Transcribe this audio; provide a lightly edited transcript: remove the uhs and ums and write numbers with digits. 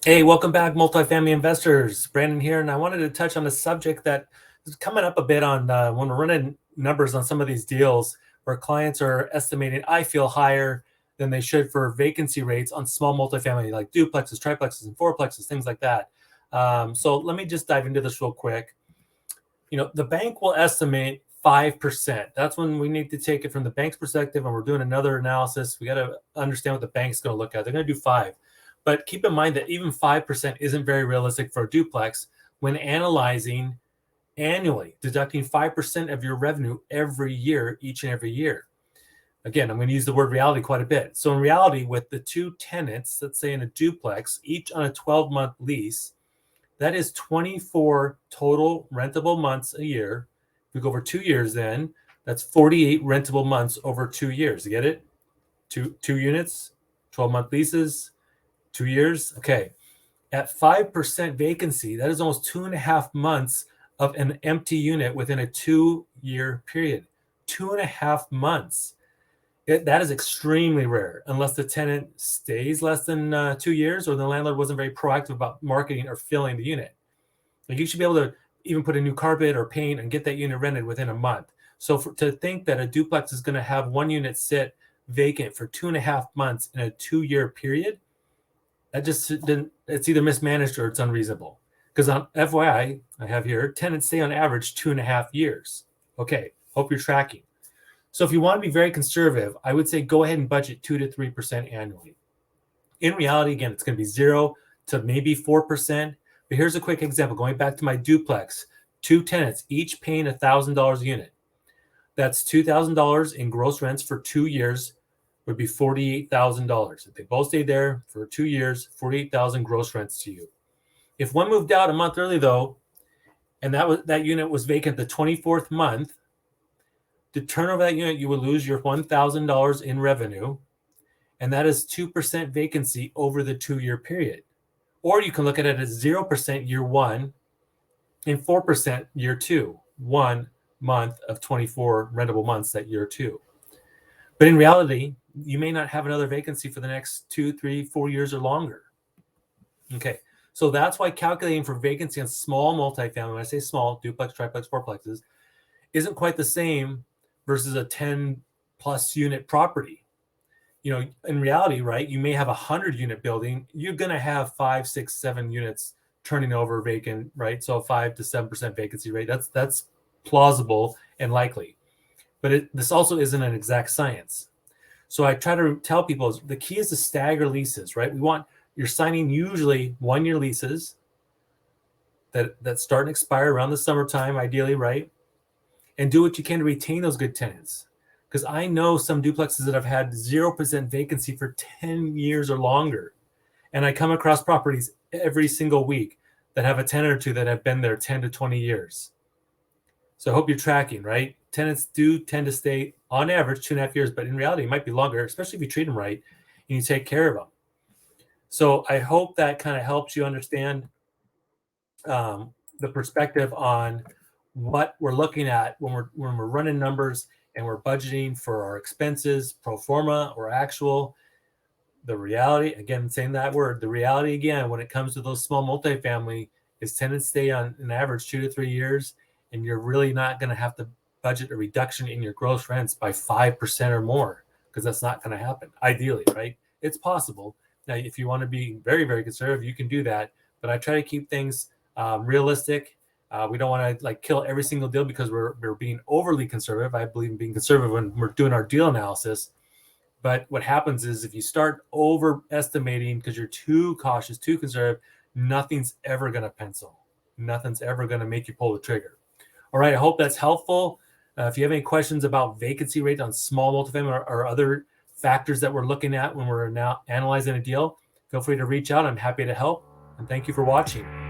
Hey, welcome back, multifamily investors. Brandon here, and I wanted to touch on a subject that is coming up a bit on when we're running numbers on some of these deals where clients are estimating, I feel, higher than they should for vacancy rates on small multifamily like duplexes, triplexes, and fourplexes, things like that. So let me just dive into this real quick. The bank will estimate 5%. That's when we need to take it from the bank's perspective, and we're doing another analysis. We got to understand what the bank's going to look at. They're going to do 5. But keep in mind that even 5% isn't very realistic for a duplex when analyzing annually, deducting 5% of your revenue every year, each and every year. Again, I'm going to use the word reality quite a bit. So in reality, with the two tenants, let's say in a duplex, each on a 12-month lease, that is 24 total rentable months a year. If we go over 2 years, then that's 48 rentable months over 2 years. You get it? Two units, 12-month leases, 2 years. Okay. At 5% vacancy, that is almost 2.5 months of an empty unit within a 2-year period. 2.5 months. That is extremely rare unless the tenant stays less than 2 years or the landlord wasn't very proactive about marketing or filling the unit. Like you should be able to even put a new carpet or paint and get that unit rented within a month. So to think that a duplex is going to have one unit sit vacant for 2.5 months in a 2-year period, that just didn't, it's either mismanaged or it's unreasonable. Because on FYI, I have here, tenants stay on average 2.5 years. Okay, hope you're tracking. So if you want to be very conservative, I would say go ahead and budget 2 to 3% annually. In reality, again, it's going to be 0 to maybe 4%. But here's a quick example. Going back to my duplex, 2 tenants, each paying $1,000 a unit. That's $2,000 in gross rents for 2 years would be $48,000. If they both stayed there for 2 years, $48,000 gross rents to you. If one moved out a month early, though, and that unit was vacant the 24th month, to turn over that unit, you would lose your $1,000 in revenue, and that is 2% vacancy over the 2-year period. Or you can look at it as 0% year 1 and 4% year 2, 1 month of 24 rentable months that year 2. But in reality, you may not have another vacancy for the next 2, 3, 4 years or longer. Okay, so that's why calculating for vacancy on small multifamily, when I say small, duplex, triplex, fourplexes, isn't quite the same versus a 10 plus unit property. In reality, right, you may have a 100-unit building. You're going to have 5, 6, 7 units turning over vacant, right? So 5 to 7% vacancy rate. That's plausible and likely. But this also isn't an exact science. So I try to tell people the key is to stagger leases, right? You're signing usually 1-year leases that start and expire around the summertime, ideally, right? And do what you can to retain those good tenants. Because I know some duplexes that have had 0% vacancy for 10 years or longer. And I come across properties every single week that have a tenant or two that have been there 10 to 20 years. So I hope you're tracking, right? Tenants do tend to stay on average 2.5 years, but in reality, it might be longer, especially if you treat them right and you take care of them. So I hope that kind of helps you understand the perspective on what we're looking at when we're running numbers and we're budgeting for our expenses, pro forma or actual. The reality, again, saying that word, the reality again, when it comes to those small multifamily, is tenants stay on an average 2 to 3 years, and you're really not going to have to budget a reduction in your gross rents by 5% or more, because that's not going to happen. Ideally, right? It's possible. Now, if you want to be very, very conservative, you can do that. But I try to keep things realistic. We don't want to kill every single deal because we're being overly conservative. I believe in being conservative when we're doing our deal analysis. But what happens is if you start overestimating because you're too cautious, too conservative, nothing's ever going to pencil. Nothing's ever going to make you pull the trigger. All right, I hope that's helpful. If you have any questions about vacancy rate on small multifamily or other factors that we're looking at when we're now analyzing a deal, feel free to reach out. I'm happy to help. And thank you for watching.